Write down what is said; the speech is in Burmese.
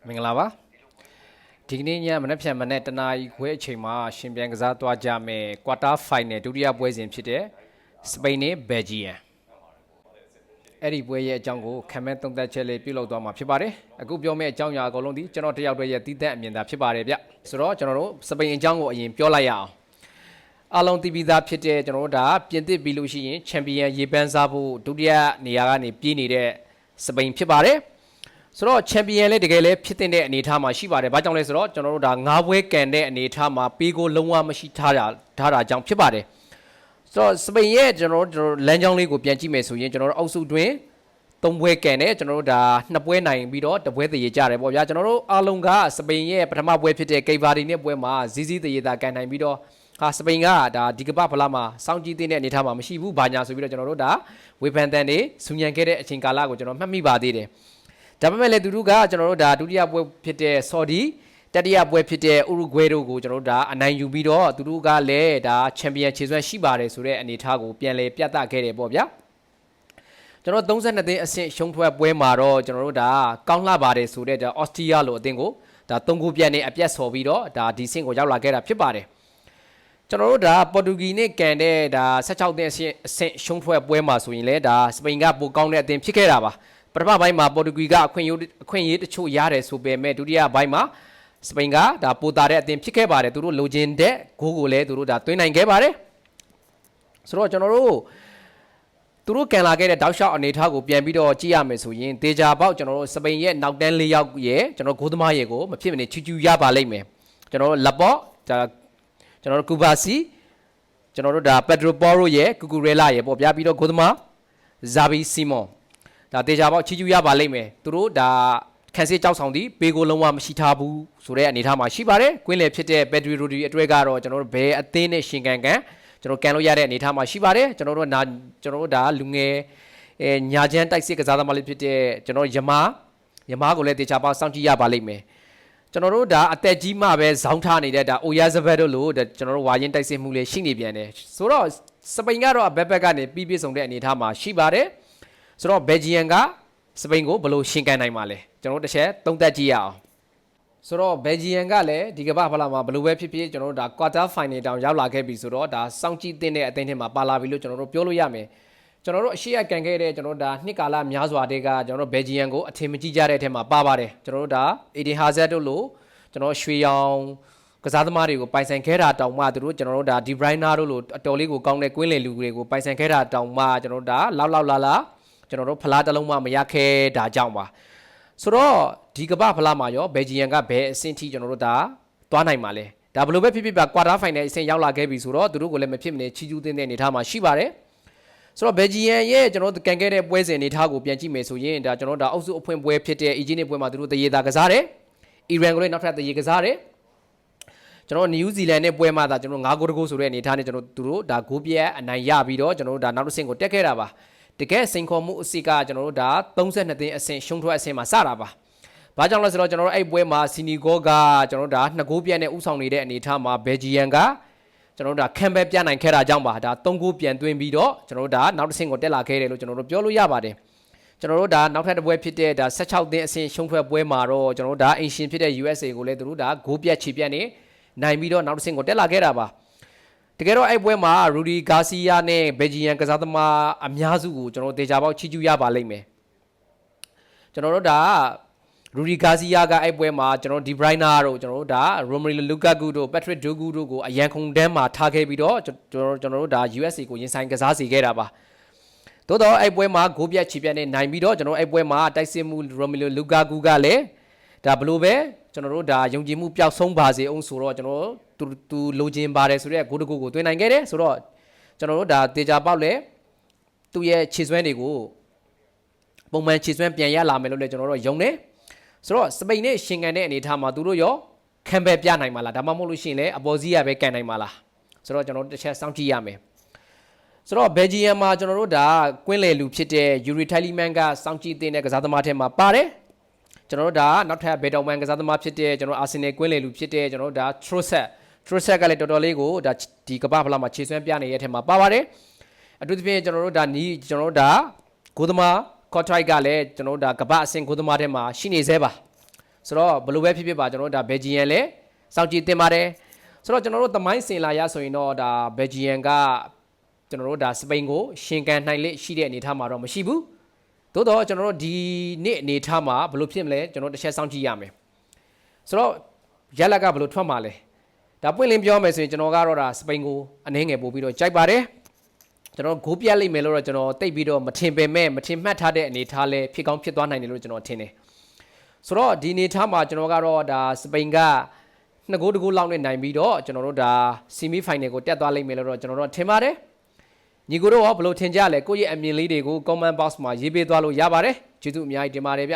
မင်္ဂလာပါဒီကနေ့ညမနက်ဖြန်မနေ့တနာရီခွဲအချိန်မှာရှင်ပြန်ကစားသွားကြမယ်ကွာတာဖိုင်နယ်ဒုတိယပွဲစဉ်ဖြစ်တဲ့စပိန်နဲ့ဘယ်လ်ဂျီယံအဲ့ဒီပွဲရဲ့အကြောင်းကိုခံမဲ့သုံးသပ်ချက်လေးပြုလုပ်သွားမှာဖြစ်ပါတယ်အခုပြောမယ့်အကြောင်းအရာအကုန်လုံးဒီကျွန်တော်တယောက်တည်းရဲ့တည်တဲ့အမြင်သာဖြစ်ပါတယ်ဗျဆိုတော့ကျွန်တော်တို့စပိန်အကြောင်းကိုအရင်ပြောလိုက်ရအောင်အားလုံးသိပြီးသားဖြစ်တဲ့ကျွန်တော်တို့ဒါပြင်သစ်ပြီးလို့ရှိရင်ချန်ပီယံရေပန်းစားဖို့ဒုတိယနေရာကနေပြေးနေတဲ့စပိန်ဖြစ်ပါတယ်ဆိုတော့ချန်ပီယံလည်းတကယ်လည်းဖြစ်တဲ့အနေအထားမှာရှိပါတယ်။ဘာကြောင့်လဲဆိုတော့ကျွန်တော်တို့ဒါ9ပွဲကန်တဲ့အနေအထားမှာပေးကိုလုံးဝမရှိထားတာကြောင့်ဖြစ်ပါတယ်။ဆိုတော့စပိန်ရဲ့ကျွန်တော်တို့လမ်းကြောင်းလေးကိုပြန်ကြည့်မယ်ဆိုရင်ကျွန်တော်တို့အောက်စုတွင်3ပွဲကန်တဲ့ကျွန်တော်တို့ဒါ2ပွဲနိုင်ပြီးတော့1ပွဲတရေကြတယ်ပေါ့ဗျာကျွန်တော်တို့အားလုံးကစပိန်ရဲ့ပထမပွဲဖြစ်တဲ့ကိဗာဒီနဲ့ပွဲမှာဇီးဇီးတရေတာကန်နိုင်ပြီးတော့စပိန်ကဒါဒီကပဖလားမှာစောင့်ကြည့်တဲ့အနေအထားမှာမရှိဘူး။ဘာညာဆိုပြီးတော့ကျွန်တော်တို့ဒါဝေဖန်တန်နေဆူညံခဲ့တဲ့အချိန်ကာလကိုကျွန်တော်မှတ်မိပါသေးတယ်။ဒါပေမဲ့လည်းသူတို့ကကျွန်တော်တို့ဒါဒုတိယပွဲဖြစ်တဲ့ဆော်ဒီတတိယပွဲဖြစ်တဲ့ဥရုဂွေတို့ကိုကျွန်တော်တို့ဒါအနိုင်ယူပြီးတော့သူတို့ကလည်းဒါချန်ပီယံခြေစွမ်းရှိပါတယ်ဆိုတဲ့အနေအထားကိုပြန်လဲပြသခဲ့တယ်ပေါ့ဗျာကျွန်တော်32သိန်းအဆင့်ရှုံးထွက်ပွဲမှာတော့ကျွန်တော်တို့ဒါကောင်းလှပါတယ်ဆိုတဲ့ဒါအော်စတြီးယားလိုအသင်းကိုဒါ3ခုပြတ်နဲ့အပြတ်ဆော်ပြီးတော့ဒါဒီဆင့်ကိုရောက်လာခဲ့တာဖြစ်ပါတယ်ကျွန်တော်တို့ဒါပေါ်တူဂီနဲ့ကန်တဲ့ဒါ16သိန်းအဆင့်ရှုံးထွက်ပွဲမှာဆိုရင်လည်းဒါစပိန်ကပိုကောင်းတဲ့အသင်းဖြစ်ခဲ့တာပါပထမပိုင်းမှာပေါ်တူဂီကအခွင့်အရေးတချို့ရတယ်ဆိုပေမဲ့ဒုတိယပိုင်းမှာစပိန်ကဒါပိုတာတဲ့အသင်းဖြစ်ခဲ့ပါတယ်သူတို့လိုချင်တဲ့ဂိုးကိုလည်းသူတို့ဒါသွင်းနိုင်ခဲ့ပါတယ်ဆိုတော့ကျွန်တော်တို့သူတို့ကန်လာခဲ့တဲ့တောက်လျှောက်အနေထားကိုပြန်ပြီးတော့ကြည့်ရမယ်ဆိုရင်ဒေဂျာပေါက်ကျွန်တော်တို့စပိန်ရဲ့နောက်တန်း၄ယောက်ရဲ့ကျွန်တော်ဂိုးသမားရဲ့ကိုမဖြစ်မနေချူရပါလိမ့်မယ်ကျွန်တော်တို့လက်ပေါ့ဒါကျွန်တော်တို့ကူဘာစီကျွန်တော်တို့ဒါပက်ဒရိုပေါ်ရိုရဲ့ကူကူရဲလာရဲ့ပေါ့ဗျာပြီးတော့ဂိုးသမားဇာဘီစီမွန်ဒါတေချာပေါက်ချီကျူရပါလိမ့်မယ်သူတို့ဒါခန်းစစ်ကြောက်ဆောင်သည်ပေကိုလုံးဝမရှိထားဘူးဆိုတဲ့အနေအထားမှာရှိပါတယ်ကွင်းလယ်ဖြစ်တဲ့ဘက်ဒရီရိုဒီအတွက်ကတော့ကျွန်တော်တို့ဘယ်အသင်းနဲ့ရှင်ကန်ကျွန်တော်ကန်လို့ရတဲ့အနေအထားမှာရှိပါတယ်ကျွန်တော်တို့ဒါလူငယ်ညာချမ်းတိုက်စစ်ကစားသမားလေးဖြစ်တဲ့ကျွန်တော်ယမားကိုလည်းတေချာပေါက်စောင့်ကြည့်ရပါလိမ့်မယ်ကျွန်တော်တို့ဒါအသက်ကြီးမှပဲဇောင်းထားနေတဲ့ဒါအိုယာဇဘက်တို့လို့ကျွန်တော်တို့ဝါရင်တိုက်စစ်မှုလေးရှိနေပြန်တယ်ဆိုတော့စပိန်ကတော့ဘက်ကနေပြီးပြည့်စုံတဲ့အနေအထားမှာရှိပါတယ်ဆိုတော့ဘယ်လ်ဂျီယံကစပိန်ကိုဘယ်လိုရှင်ကန်နိုင်မှာလဲကျွန်တော်တို့တစ်ချက်သုံးသပ်ကြည့်ရအောင်ဆိုတော့ဘယ်လ်ဂျီယံကလည်းဒီကမ္ဘာဖလားမှာဘယ်လိုပဲဖြစ်ဖြစ်ကျွန်တော်တို့ဒါကွာတာဖိုင်နယ်တောင်ရောက်လာခဲ့ပြီဆိုတော့ဒါစောင့်ကြည့်တဲ့အသင်းထဲမှာပါလာပြီလို့ကျွန်တော်တို့ပြောလို့ရမယ်ကျွန်တော်တို့အရှိရကန်ခဲ့တဲ့ကျွန်တော်တို့ဒါနှစ်ကာလများစွာတည်းကကျွန်တော်တို့ဘယ်လ်ဂျီယံကိုအထင်မကြီးကြတဲ့အထက်မှာပါပါတယ်ကျွန်တော်တို့ဒါအေဒီဟာဇက်တို့လို့ကျွန်တော်ရွှေရောင်ကစားသမားတွေကိုပိုင်ဆိုင်ခဲ့တာတောင်မှသူတို့ကျွန်တော်တို့ဒါဒီဘရိုင်းနာတို့လို့အတော်လေးကိုကောင်းတဲ့ကွင်းလယ်လူတွေကိုပိုင်ဆိုင်ခဲ့တာတောင်မှကျွန်တော်တို့ဒါလောက်လာကျွန်တော်တို့ဖလားတစ်လုံးမှမရခဲ့တာကြောင့်ပါဆိုတော့ဒီကမ္ဘာဖလားမှာရောဘယ်လ်ဂျီယံကဘယ်အဆင့်ထိကျွန်တော်တို့ဒါသွားနိုင်မှာလဲဒါဘယ်လိုပဲဖြစ်ဖြစ်ပါကွာတာဖိုင်နယ်အဆင့်ရောက်လာခဲ့ပြီဆိုတော့သူတို့ကိုလည်းမဖြစ်မနေချီကျူးတဲ့အနေထားမှာရှိပါတယ်ဆိုတော့ဘယ်လ်ဂျီယံရဲ့ကျွန်တော်တို့ကန်ခဲ့တဲ့ပွဲစဉ်အနေထားကိုပြန်ကြည့်မယ်ဆိုရင်ဒါကျွန်တော်တို့ဒါအောက်စုအဖွင့်ပွဲဖြစ်တဲ့အီဂျစ်နဲ့ပွဲမှာသူတို့တရေတာကစားတယ်အီရန်ကိုလည်းနောက်ထပ်တရေကစားတယ်ကျွန်တော်နယူးဇီလန်နဲ့ပွဲမှာဒါကျွန်တော်9ဂိုးတကိုးဆိုတဲ့အနေထားနဲ့ကျွန်တော်တို့ဒါဂိုးပြက်အနိုင်ရပြီးတော့ကျွန်တော်တို့ဒါနောက်တစ်ဆင့်ကိုတက်ခဲ့တာပါတကယ်စိန်ခေါ်မှုအစီကကျွန်တော်တို့ဒါ32သိန်းအဆင့်ရှုံးထွက်အဆင့်မှာစတာပါ။ဘာကြောင့်လဲဆိုတော့ကျွန်တော်တို့အဲ့ပွဲမှာစီနီဂိုကကျွန်တော်တို့ဒါ2ဂိုးပြတ်နဲ့ဥဆောင်နေတဲ့အနေအထားမှာဘယ်လ်ဂျီယံကကျွန်တော်တို့ဒါခံပဲပြနိုင်ခဲ့တာကြောင့်ပါဒါ3ဂိုးပြန်သွင်းပြီးတော့ကျွန်တော်တို့ဒါနောက်တစ်ဆင့်ကိုတက်လာခဲ့တယ်လို့ကျွန်တော်တို့ပြောလို့ရပါတယ်။ကျွန်တော်တို့ဒါနောက်ထပ်တစ်ပွဲဖြစ်တဲ့ဒါ16သိန်းအဆင့်ရှုံးထွက်ပွဲမှာတော့ကျွန်တော်တို့ဒါအင်ရှင်ဖြစ်တဲ့ USA ကိုလည်းသူတို့ဒါဂိုးပြတ်ချီပြတ်နေနိုင်ပြီးတော့နောက်တစ်ဆင့်ကိုတက်လာခဲ့တာပါတကယ်တော့အဲ့ပွဲမှာရူဒီဂါစီယာနဲ့ဘယ်လ်ဂျီယံကစားသမားအများစုကိုကျွန်တော်ဒေဂျာပေါက်ချီကျူးရပါလိမ့်မယ်ကျွန်တော်တို့ဒါရူဒီဂါစီယာကအဲ့ပွဲမှာကျွန်တော်ဒီဘရိုင်းနာတို့ကျွန်တော်တို့ဒါရိုမရီလူကာဂူတို့ပက်ထရစ်ဒိုဂူတို့ကိုအရန်ခုန်တန်းမှာထားခဲ့ပြီးတော့ကျွန်တော်တို့ဒါ USA ကိုရင်ဆိုင်ကစားစီခဲ့တာပါသို့တော့အဲ့ပွဲမှာဂိုးပြတ်ချီပြတ်နဲ့နိုင်ပြီးတော့ကျွန်တော်အဲ့ပွဲမှာတိုက်စစ်မှုရိုမရီလူကာဂူကလည်းဒါဘလို့ပဲကျွန်တော်တို့ဒါယုံကြည်မှုပျောက်ဆုံးပါစေအောင်ဆိုတော့ကျွန်တော်သူလိုချင်ပါတယ်ဆိုတဲ့ဂိုးတကူကိုသွင်းနိုင်ခဲ့တယ်ဆိုတော့ကျွန်တော်တို့ဒါတေချာပေါက်လဲသူ့ရဲ့ခြေစွမ်းတွေကိုပုံမှန်ခြေစွမ်းပြန်ရလာမယ်လို့လည်းကျွန်တော်တို့ယုံတယ်ဆိုတော့စပိန်နဲ့ရှင်ကန်တဲ့အနေအထားမှာသူတို့ရောခံပဲပြနိုင်မှာလားဒါမှမဟုတ်လို့ရှိရင်လည်းအပေါ်စီးရပဲကန်နိုင်မှာလားဆိုတော့ကျွန်တော်တို့တစ်ချက်စောင့်ကြည့်ရမယ်ဆိုတော့ဘယ်လ်ဂျီယံမှာကျွန်တော်တို့ဒါကွင်းလယ်လူဖြစ်တဲ့ယူရီထိုင်လီမန်ကစောင့်ကြည့်တဲ့ကစားသမားထဲမှာပါတယ်ကျွန်တော်တို့ဒါနောက်ထပ်ဘေတောင်မန်ကစားသမားဖြစ်တဲ့ကျွန်တော်အာဆင်နယ်ကွင်းလယ်လူဖြစ်တဲ့ကျွန်တော်တို့ဒါထရိုဆက်ကလည်းတော်တော်လေးကိုဒါဒီကမ္ဘာဖလားမှာခြေစွမ်းပြနေတဲ့အထက်မှာပါပါတယ်အထူးသဖြင့်ကျွန်တော်တို့ဒါကျွန်တော်တို့ဒါဂိုးသမားကော့ထရိုက်ကလည်းကျွန်တော်တို့ဒါကမ္ဘာအဆင့်ဂိုးသမားထဲမှာရှိနေသေးပါ ဆိုတော့ဘယ်လိုပဲဖြစ်ဖြစ်ပါကျွန်တော်တို့ဒါဘယ်ဂျီယန်လဲစောင့်ကြည့်တင်ပါတယ်ဆိုတော့ကျွန်တော်တို့သမိုင်းစင်လာရဆိုရင်တော့ဒါဘယ်ဂျီယန်ကကျွန်တော်တို့ဒါစပိန်ကိုရှင်ကန်နိုင်လက်ရှိတဲ့အနေအထားမှာတော့မရှိဘူးသို့တော့ကျွန်တော်တို့ဒီနေ့အနေအထားမှာဘယ်လိုဖြစ်မလဲကျွန်တော်တစ်ချက်စောင့်ကြည့်ရမယ်ဆိုတော့ရလက်ကဘယ်လိုထွက်မှာလဲဒါပွင့်လင်းပြောမယ်ဆိုရင်ကျွန်တော်ကတော့ဒါစပိန်ကိုအနှဲငယ်ပို့ပြီးတော့ကြိုက်ပါတယ်ကျွန်တော်ဂိုးပြတ်လိုက်မယ်လို့တော့ကျွန်တော်တိတ်ပြီးတော့မထင်ပေမဲ့မထင်မှတ်ထားတဲ့အနေအထားလဲဖြစ်ကောင်းဖြစ်သွားနိုင်တယ်လို့ကျွန်တော်ထင်တယ်ဆိုတော့ဒီအနေအထားမှာကျွန်တော်ကတော့ဒါစပိန်က2 ဂိုး 1 ဂိုးလောက်နဲ့နိုင်ပြီးတော့ကျွန်တော်တို့ဒါဆီမီဖိုင်နယ်ကိုတက်သွားလိမ့်မယ်လို့တော့ကျွန်တော်တို့ထင်ပါတယ်ညီကိုတို့ရောဘယ်လိုထင်ကြလဲကိုယ့်ရဲ့အမြင်လေးတွေကို comment box မှာရေးပေးသွားလို့ရပါတယ်ကျေးဇူးအများကြီးတင်ပါတယ်ဗျ